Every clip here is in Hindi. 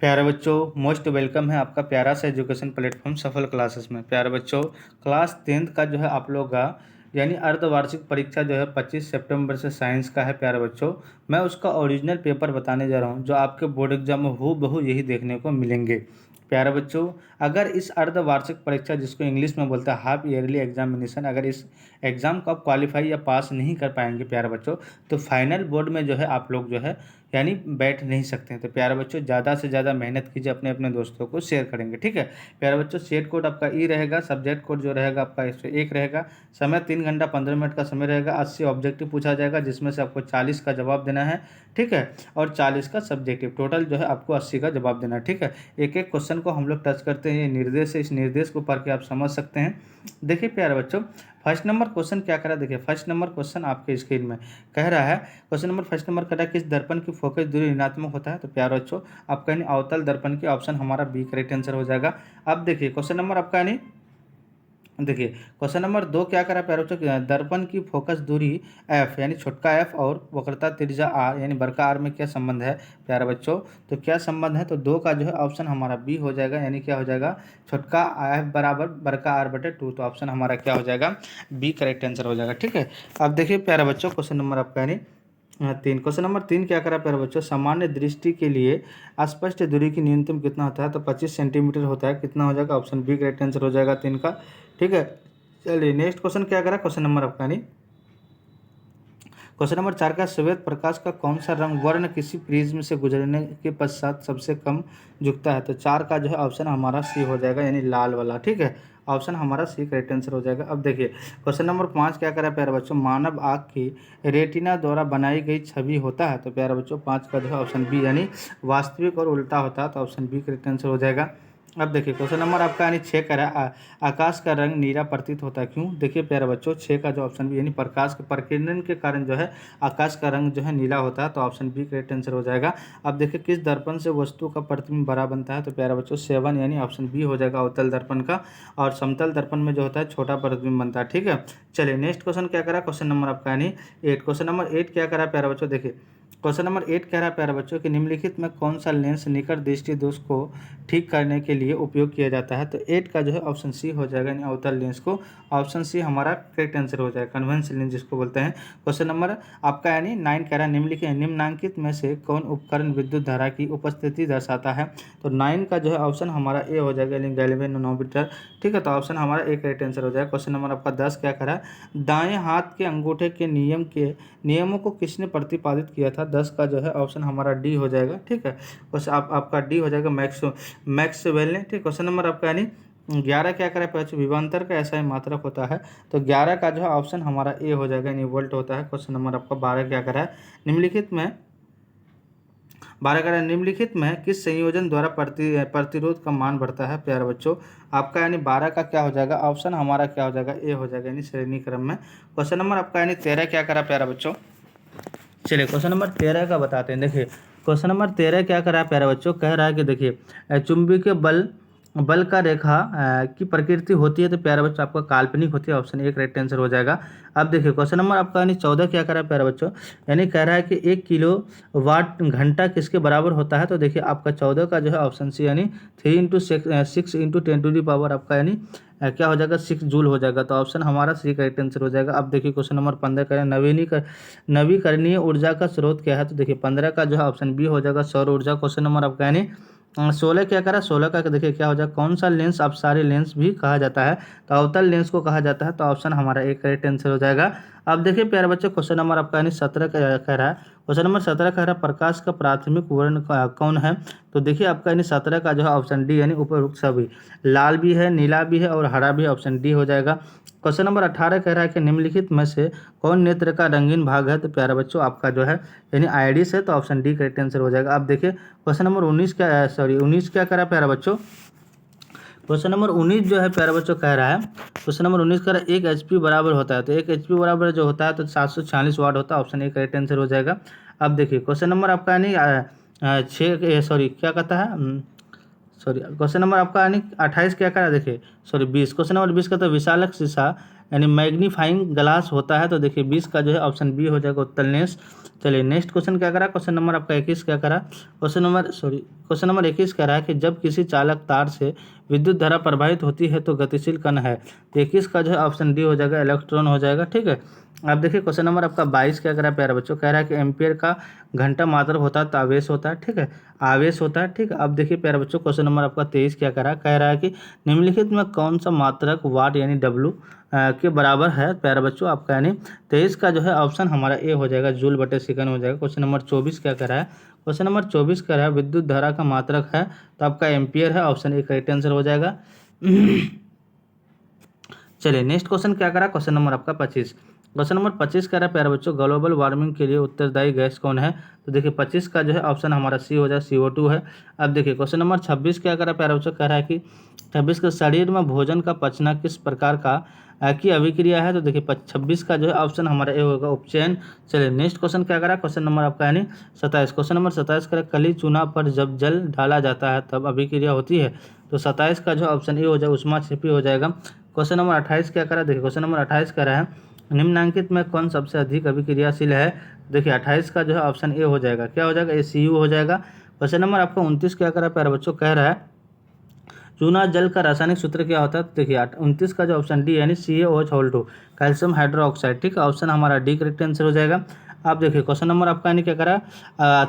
प्यारे बच्चों, मोस्ट वेलकम है आपका प्यारा सा एजुकेशन प्लेटफॉर्म सफल क्लासेस में। प्यारे बच्चों, क्लास 10th का जो है आप लोग का यानी अर्धवार्षिक परीक्षा जो है 25 सितंबर से साइंस का है। प्यारे बच्चों, मैं उसका ओरिजिनल पेपर बताने जा रहा हूँ जो आपके बोर्ड एग्जाम में हूबहू यही देखने को मिलेंगे। प्यारे बच्चों, अगर इस अर्धवार्षिक परीक्षा जिसको इंग्लिश में बोलते हैं हाफ ईयरली एग्जामिनेशन, अगर इस एग्ज़ाम को आप क्वालिफाई या पास नहीं कर पाएंगे प्यारे बच्चों, तो फाइनल बोर्ड में जो है आप लोग जो है यानी बैठ नहीं सकते हैं। तो प्यारे बच्चों, ज़्यादा से ज़्यादा मेहनत कीजिए, अपने अपने दोस्तों को शेयर करेंगे, ठीक है। प्यारे बच्चों, सेट कोड आपका ई रहेगा, सब्जेक्ट कोड जो रहेगा आपका 101 रहेगा, समय 3 घंटा 15 मिनट का समय रहेगा, 80 ऑब्जेक्टिव पूछा जाएगा जिसमें से आपको 40 का जवाब देना है, ठीक है, और 40 का सब्जेक्टिव, टोटल जो है आपको 80 का जवाब देना है, ठीक है। एक एक क्वेश्चन को हम लोग टच करते हैं, ये निर्देश है, इस निर्देश को पढ़ के आप समझ सकते हैं। देखिए प्यारे बच्चों, फर्स्ट नंबर क्वेश्चन क्या करा, देखिए फर्स्ट नंबर क्वेश्चन आपके स्क्रीन में कह रहा है, क्वेश्चन नंबर फर्स्ट नंबर कह रहा है किस दर्पण की फोकस दूरी ऋणात्मक होता है। तो प्यारे बच्चों, आपका यानी अवतल दर्पण की ऑप्शन हमारा बी करेक्ट आंसर हो जाएगा। अब देखिए क्वेश्चन नंबर आपका यानी देखिए क्वेश्चन नंबर 2 क्या करा प्यारे बच्चों, दर्पण की फोकस दूरी एफ यानी छोटका एफ और वक्रता त्रिज्या आर यानी बड़का आर में क्या संबंध है प्यारे बच्चों। तो क्या संबंध है, तो 2 का जो है ऑप्शन हमारा बी हो जाएगा, यानी क्या हो जाएगा, छोटका एफ बराबर बड़का आर बटे 2। तो ऑप्शन हमारा क्या हो जाएगा, बी करेक्ट आंसर हो जाएगा, ठीक है। अब देखिए प्यारे बच्चों, क्वेश्चन नंबर आपका यानी 3 क्या करा प्यारे बच्चों, सामान्य दृष्टि के लिए अस्पष्ट दूरी की न्यूनतम कितना होता है। तो 25 सेंटीमीटर होता है, कितना हो जाएगा, ऑप्शन बी करेक्ट आंसर हो जाएगा 3 का, ठीक है। चलिए नेक्स्ट क्वेश्चन क्या करा, क्वेश्चन नंबर आपका नहीं, क्वेश्चन नंबर 4 का श्वेत प्रकाश का कौन सा रंग वर्ण किसी प्रिज्म से गुजरने के पश्चात सबसे कम झुकता है। तो 4 का जो है ऑप्शन हमारा सी हो जाएगा, यानी लाल वाला, ठीक है। ऑप्शन हमारा सी करेक्ट आंसर हो जाएगा। अब देखिए क्वेश्चन नंबर 5 क्या करा प्यारे बच्चों, मानव आँख की रेटिना द्वारा बनाई गई छवि होता है। तो प्यारे बच्चों 5 का जो है ऑप्शन बी यानी वास्तविक और उल्टा होता है। तो ऑप्शन बी करेक्ट आंसर हो जाएगा। अब देखिए क्वेश्चन नंबर आपका यानी 6 करा, आकाश का रंग नीला प्रतीत होता है, क्यों। देखिए प्यारे बच्चों 6 का जो ऑप्शन बी यानी प्रकाश के प्रकीर्णन के कारण जो है आकाश का रंग जो है नीला होता है। तो ऑप्शन बी करेक्ट आंसर हो जाएगा। अब देखिए किस दर्पण से वस्तु का प्रतिबिंब बड़ा बनता है। तो प्यारे बच्चों 7 यानी ऑप्शन बी हो जाएगा अवतल दर्पण का, और समतल दर्पण में जो होता है छोटा प्रतिबिंब बनता है, ठीक है। चलिए नेक्स्ट क्वेश्चन क्या करा, क्वेश्चन नंबर आपका यानी 8, क्वेश्चन नंबर 8 क्या करा प्यारे बच्चों, देखिए क्वेश्चन नंबर 8 कह रहा है प्यारे बच्चों कि निम्नलिखित में कौन सा लेंस निकट दृष्टि दोष को ठीक करने के लिए उपयोग किया जाता है। तो 8 का जो है ऑप्शन सी हो जाएगा, यानी अवतल लेंस को, ऑप्शन सी हमारा करेक्ट आंसर हो जाएगा, कन्वेंस लेंस जिसको बोलते हैं। क्वेश्चन नंबर आपका यानी 9 कह रहा है निम्नलिखित में से कौन उपकरण विद्युत धारा की उपस्थिति दर्शाता है। तो 9 का जो है ऑप्शन हमारा ए हो जाएगा, यानी गैल्वेनोमीटर, ठीक है। तो ऑप्शन हमारा ए करेक्ट आंसर हो जाएगा। क्वेश्चन नंबर आपका 10 क्या कह रहा है, दाएं हाथ के अंगूठे के नियमों को किसने प्रतिपादित किया था। 10 का जो है ऑप्शन हमारा डी हो जाएगा, ठीक है। बस आपका डी हो जाएगा, मैक्सवेल ने, ठीक। क्वेश्चन नंबर आपका यानी 11 क्या करें बच्चों, विभवांतर का ऐसा ही मात्रक होता है। तो 11 का जो है ऑप्शन हमारा ए हो जाएगा, यानी वोल्ट होता है। क्वेश्चन नंबर आपका 12 क्या करा है, निम्नलिखित में 12 कह रहा है निम्नलिखित में किस संयोजन द्वारा प्रतिरोध का मान बढ़ता है। प्यारे बच्चों आपका यानी 12 का क्या हो जाएगा, ऑप्शन हमारा क्या हो जाएगा, ए हो जाएगा, यानी श्रेणी क्रम में। क्वेश्चन नंबर आपका यानी 13 क्या करा प्यारा बच्चों, चलिए क्वेश्चन नंबर 13 का बताते हैं। देखिए क्वेश्चन नंबर 13 क्या करा है प्यारे बच्चों, कह रहा है कि देखिए चुंबकीय बल बल का रेखा की प्रकृति होती है। तो प्यारे बच्चों आपका काल्पनिक होती है, ऑप्शन ए करेक्ट आंसर हो जाएगा। अब देखिए क्वेश्चन नंबर आपका यानी 14 क्या करा है प्यारे बच्चों, यानी कह रहा है कि 1 किलो वाट घंटा किसके बराबर होता है। तो देखिए आपका 14 का जो है ऑप्शन सी यानी 3 × 6 × 10⁻⁴ आपका यानी क्या हो जाएगा, 6 जूल हो जाएगा। तो ऑप्शन हमारा सी करेक्ट आंसर हो जाएगा। अब देखिए क्वेश्चन नंबर 15 करें, नवीकरणीय ऊर्जा का स्रोत क्या है। तो देखिए 15 का जो है ऑप्शन बी हो जाएगा, सौर ऊर्जा। क्वेश्चन नंबर आपका यानी 16 क्या करा, 16 का देखिए क्या हो जाएगा, कौन सा लेंस अपसारी लेंस भी कहा जाता है। तो अवतल लेंस को कहा जाता है। तो ऑप्शन हमारा एक करेक्ट आंसर हो जाएगा। अब देखिए प्यारे बच्चों क्वेश्चन नंबर आपका यानी 17 कह रहा है, क्वेश्चन नंबर 17 कह रहा है प्रकाश का प्राथमिक वर्ण कौन है। तो देखिए आपका यानी 17 का जो है ऑप्शन डी यानी उपरोक्त सभी, लाल भी है, नीला भी है और हरा भी, ऑप्शन डी हो जाएगा। क्वेश्चन नंबर 18 कह रहा है कि निम्नलिखित में से कौन नेत्र का रंगीन भाग है। तो प्यारे बच्चों आपका जो है यानी आइरिस है। तो ऑप्शन डी करेक्ट आंसर हो जाएगा। अब देखिए क्वेश्चन नंबर 19 क्या कह रहा है प्यारे बच्चों, क्वेश्चन नंबर 19 जो है प्यारे बच्चों कह रहा है, क्वेश्चन नंबर 19 कह रहा है 1 HP बराबर होता है। तो 1 HP बराबर जो होता है तो 746 वाट होता है, ऑप्शन ए करेक्ट आंसर हो जाएगा। अब देखिए क्वेश्चन नंबर आपका यानी 6 क्या कहता है, क्वेश्चन नंबर आपका यानी 28 क्या करा, देखिए 20 क्वेश्चन नंबर 20 का तो विशालक शीशा यानी मैग्नीफाइंग ग्लास होता है। तो देखिए 20 का जो है ऑप्शन बी हो जाएगा उत्तलनेश। चलिए नेक्स्ट क्वेश्चन क्या करा, क्वेश्चन नंबर आपका 21 क्या करा, क्वेश्चन नंबर 21 कह रहा है कि जब किसी चालक तार से विद्युत धारा प्रवाहित होती है तो गतिशील कण है। तो 21 का जो है ऑप्शन डी हो जाएगा इलेक्ट्रॉन हो जाएगा। ठीक है, अब देखिए क्वेश्चन नंबर आपका 22 क्या कह रहा है प्यारे बच्चों, कह रहा है कि एम्पियर का घंटा मात्रक होता है तो आवेश होता है। ठीक है, आवेश होता है। ठीक है, अब देखिए प्यारे बच्चों क्वेश्चन नंबर आपका 23 क्या कह रहा है कि निम्नलिखित में कौन सा मात्रक वाट यानी डब्लू के बराबर है प्यारे बच्चों आपका, यानी 23 का जो है ऑप्शन हमारा ए हो जाएगा, जूल बटे सेकंड हो जाएगा। क्वेश्चन नंबर 24 क्या कह रहा है, क्वेश्चन नंबर 24 कह रहा है विद्युत धारा का मात्रक है तो आपका एम्पियर है, ऑप्शन ए करेक्ट आंसर हो जाएगा। चलिए नेक्स्ट क्वेश्चन क्या करा, क्वेश्चन नंबर आपका 25, क्वेश्चन नंबर 25 कह रहा है प्यारे बच्चों ग्लोबल वार्मिंग के लिए उत्तरदायी गैस कौन है। तो देखिए 25 का जो है ऑप्शन हमारा सी हो जाए, CO2 है। अब देखिए क्वेश्चन नंबर 26 क्या कह रहा है प्यारे बच्चों, कह रहा है कि 26 के शरीर में भोजन का पचना किस प्रकार का की अभिक्रिया है। तो देखिए 26 का जो है ऑप्शन हमारा ए होगा उपचयन। चलिए नेक्स्ट क्वेश्चन क्या करा, क्वेश्चन नंबर आपका यानी 27, क्वेश्चन नंबर 27 कह रहा है कली चूना पर जब जल डाला जाता है तब अभिक्रिया होती है। तो 27 का जो ऑप्शन ए हो जाएगा उष्माक्षेपी हो जाएगा। क्वेश्चन नंबर 28 क्या करा, देखिए क्वेश्चन नंबर 28 कह रहा है निम्नांकित में कौन सबसे अधिक अभिक्रियाशील है। देखिए 28 का जो है ऑप्शन ए हो जाएगा, क्या हो जाएगा, ACU हो जाएगा। क्वेश्चन नंबर आपका 29 क्या करा प्यारे बच्चों, कह रहा है चूना जल का रासायनिक सूत्र क्या होता है। तो देखिए 29 का जो ऑप्शन डी यानी CaOH2 कैल्शियम हाइड्रोक्साइड। ठीक है, ऑप्शन हमारा डी करेक्ट आंसर हो जाएगा। आप देखिए क्वेश्चन नंबर आपका यानी क्या करा,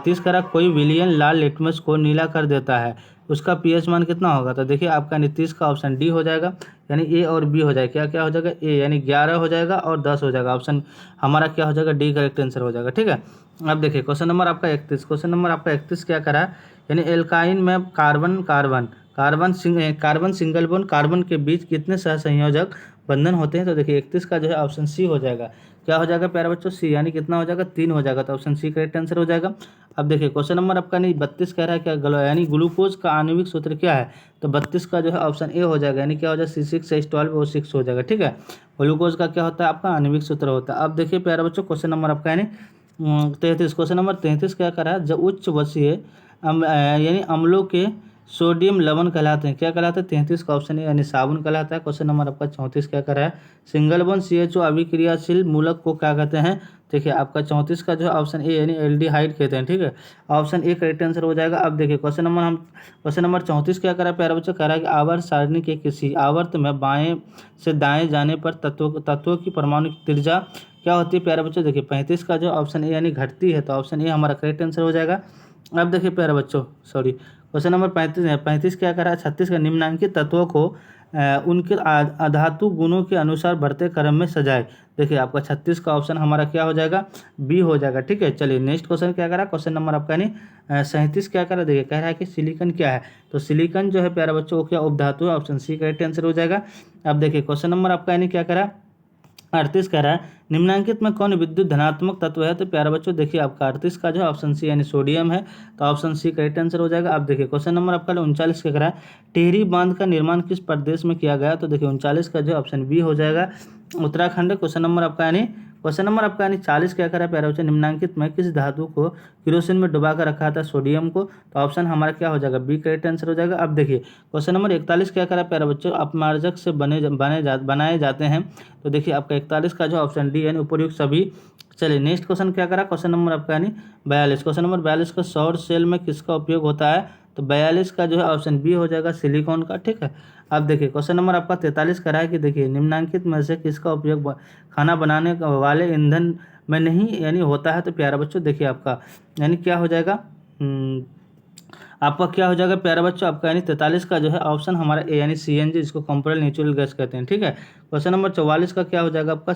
30 करा कोई विलियन लाल लिटमस को नीला कर देता है उसका pH मान कितना होगा। तो देखिए आपका 30 का ऑप्शन डी हो जाएगा, यानी ए और बी हो जाएगा, क्या क्या हो जाएगा, ए यानी 11 हो जाएगा और 10 हो जाएगा, ऑप्शन हमारा क्या हो जाएगा, डी करेक्ट आंसर हो जाएगा। ठीक है, अब देखिए क्वेश्चन नंबर आपका 31, क्वेश्चन नंबर आपका 31 क्या करा है, यानी एल्काइन में कार्बन सिंगल बॉन्ड कार्बन के बीच कितने सहसंयोजक बंधन होते हैं। तो देखिए 31 का जो है ऑप्शन सी हो जाएगा, क्या हो जाएगा प्यारे बच्चों, सी, यानी कितना हो जाएगा, 3 हो जाएगा, तो ऑप्शन सी करेक्ट आंसर हो जाएगा। अब देखिए क्वेश्चन नंबर आपका नहीं 32 कह रहा है क्या यानी ग्लूकोज का आणविक सूत्र क्या है। तो 32 का जो है ऑप्शन ए हो जाएगा, यानी क्या हो जाएगा, C6H12O6 हो जाएगा। ठीक है, ग्लूकोज का क्या होता है आपका आणविक सूत्र होता है। अब देखिए प्यारे बच्चों क्वेश्चन नंबर आपका यानी 33, क्वेश्चन नंबर 33 क्या करा है, जब उच्च वसीय यानी अम्लों के सोडियम लवण कहलाते हैं, क्या कहलाते हैं, 33 का ऑप्शन है यानी साबुन कहलाता है। क्वेश्चन नंबर आपका 34 क्या कर रहा है, सिंगल बॉन्ड CHO अभिक्रियाशील मूलक को क्या कहते हैं। देखिए आपका 34 का जो है ऑप्शन ए यानी एल्डिहाइड कहते हैं। ठीक है, ऑप्शन ए करेक्ट आंसर हो जाएगा। अब देखिए क्वेश्चन नंबर 34 क्या कर रहा है प्यारे बच्चों, कह रहा है कि आवर्त सारणी के किसी आवर्त में बाएं से दाएं जाने पर तत्वों की परमाणु त्रिज्या क्या होती है प्यारे बच्चों। देखिए 35 का जो ऑप्शन ए यानी घटती है, तो ऑप्शन ए हमारा करेक्ट आंसर हो जाएगा। अब देखिए प्यारे बच्चों क्वेश्चन नंबर 35 क्या कर रहा है, 36 का निम्नांकित तत्वों को उनके अधातु गुणों के अनुसार बढ़ते क्रम में सजाए। देखिए आपका 36 का ऑप्शन हमारा क्या हो जाएगा, बी हो जाएगा। ठीक है, चलिए नेक्स्ट क्वेश्चन क्या करा, क्वेश्चन नंबर आपका यानी 37 क्या करा, देखिए कह रहा है कि सिलिकॉन क्या है। तो सिलिकॉन जो है प्यारे बच्चों वो क्या उपधातु है, ऑप्शन सी करेक्ट आंसर हो जाएगा। अब देखिए क्वेश्चन नंबर आपका यानी क्या करा 38 कह रहा है निम्नांकित में कौन विद्युत धनात्मक तत्व है। तो प्यारे बच्चों देखिए आपका 38 का जो है ऑप्शन सी यानी सोडियम है, तो ऑप्शन सी करेक्ट आंसर हो जाएगा। अब देखिए क्वेश्चन नंबर आपका 39 क्या कह रहा है, टिहरी बांध का निर्माण किस प्रदेश में किया गया। तो देखिए 39 का जो ऑप्शन बी हो जाएगा, उत्तराखंड। क्वेश्चन नंबर आपका यानी 40 क्या करा है प्यारे बच्चों, निम्नांकित में किस धातु को किरोसिन में डुबा कर रखा था, सोडियम को। तो ऑप्शन हमारा क्या हो जाएगा, बी करेक्ट आंसर हो जाएगा। अब देखिए क्वेश्चन नंबर 41 क्या करा है प्यारे बच्चों, अपमार्जक से बनाए जाते हैं। तो देखिए आपका 41 का जो ऑप्शन डी यानी उपयुक्त सभी। चलिए नेक्स्ट क्वेश्चन क्या करा, क्वेश्चन नंबर आपका यानी 42, क्वेश्चन नंबर 42 का सौर सेल में किसका उपयोग होता है। तो 42 का जो है ऑप्शन बी हो जाएगा, सिलिकॉन का। ठीक है, अब देखिए क्वेश्चन नंबर आपका 43 करा है कि देखिए निम्नांकित में से किसका उपयोग खाना बनाने वाले ईंधन में नहीं यानी होता है। तो प्यारा बच्चों देखिए आपका यानी क्या हो जाएगा, आपका क्या हो जाएगा प्यारा बच्चों, आपका यानी 43 का जो है ऑप्शन हमारा ए यानी CNG, जिसको कंप्रेस्ड नेचुरल गैस कहते हैं। ठीक है, क्वेश्चन नंबर 44 का क्या हो जाएगा आपका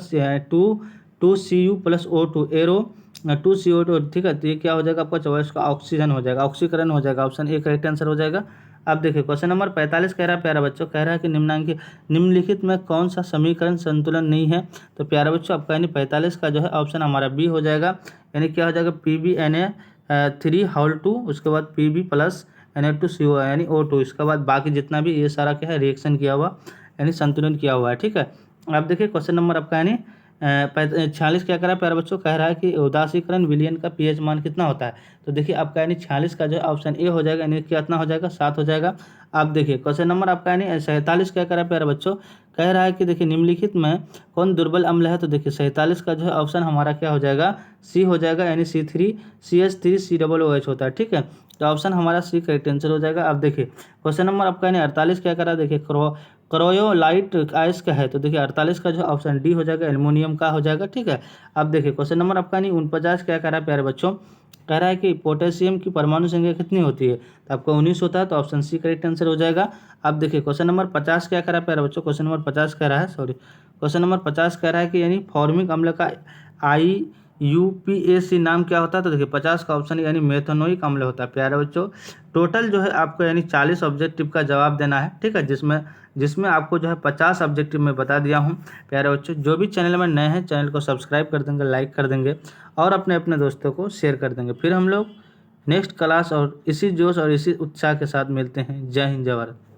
2Cu+O2 एरो 2CO2। ठीक है, तो ये क्या हो जाएगा आपका 44 का ऑक्सीजन हो जाएगा, ऑक्सीकरण हो जाएगा, ऑप्शन ए करेक्ट आंसर हो जाएगा। अब देखिए क्वेश्चन नंबर 45 कह रहा है प्यारा बच्चों, कह रहा है कि निम्नलिखित में कौन सा समीकरण संतुलन नहीं है। तो प्यारा बच्चों आपका यानी 45 का जो है ऑप्शन हमारा बी हो जाएगा, यानी क्या हो जाएगा PbNa3 उसके बाद Pb+Na2CO यानी O2, इसके बाद बाकी जितना भी ये सारा क्या है रिएक्शन किया हुआ यानी संतुलन किया हुआ है। ठीक है, अब देखिए क्वेश्चन नंबर आपका यानी 46 क्या कह रहा है प्यारे बच्चों, कह रहा है कि उदासीकरण विलयन का pH मान कितना होता है। तो देखिए आपका यानी 46 का जो है ऑप्शन ए हो जाएगा, यानी कितना हो जाएगा, 7 हो जाएगा। आप देखिए क्वेश्चन नंबर आपका यानी 47 क्या कह रहा है प्यारे बच्चों, कह रहा है कि देखिए निम्नलिखित में कौन दुर्बल अम्ल है, तो देखिए 47 का जो है ऑप्शन हमारा क्या हो जाएगा, सी हो जाएगा, यानी C3CH3COOH होता है, ठीक है। तो ऑप्शन हमारा सी करेक्ट आंसर हो जाएगा। अब देखिए क्वेश्चन नंबर आपका यानी 48 क्या करा, देखिए क्रोयोलाइट आयस का है, तो देखिए 48 का जो ऑप्शन डी हो जाएगा, एल्युमिनियम का हो जाएगा, ठीक है। अब देखिए क्वेश्चन नंबर आपका नहीं 49 क्या करा प्यारे बच्चों, कह रहा है कि पोटेशियम की परमाणु संख्या कितनी होती है, तो आपका 19 होता है, तो ऑप्शन सी करेक्ट आंसर हो जाएगा। अब देखिए क्वेश्चन नंबर 50 क्या करा प्यारे बच्चों, क्वेश्चन नंबर 50 कह रहा है, सॉरी क्वेश्चन नंबर 50 कह रहा है कि यानी फॉर्मिक अम्ल का IUPAC नाम क्या होता है, तो देखिए 50 का ऑप्शन यानी मेथनोइक अम्ल होता है प्यारे बच्चों। टोटल जो है आपको यानी 40 ऑब्जेक्टिव का जवाब देना है, ठीक है, जिसमें जिसमें आपको जो है 50 ऑब्जेक्टिव में बता दिया हूँ प्यारे बच्चों। जो भी चैनल में नए हैं चैनल को सब्सक्राइब कर देंगे, लाइक कर देंगे और अपने अपने दोस्तों को शेयर कर देंगे। फिर हम लोग नेक्स्ट क्लास और इसी जोश और इसी उत्साह के साथ मिलते हैं। जय हिंद, जय भारत।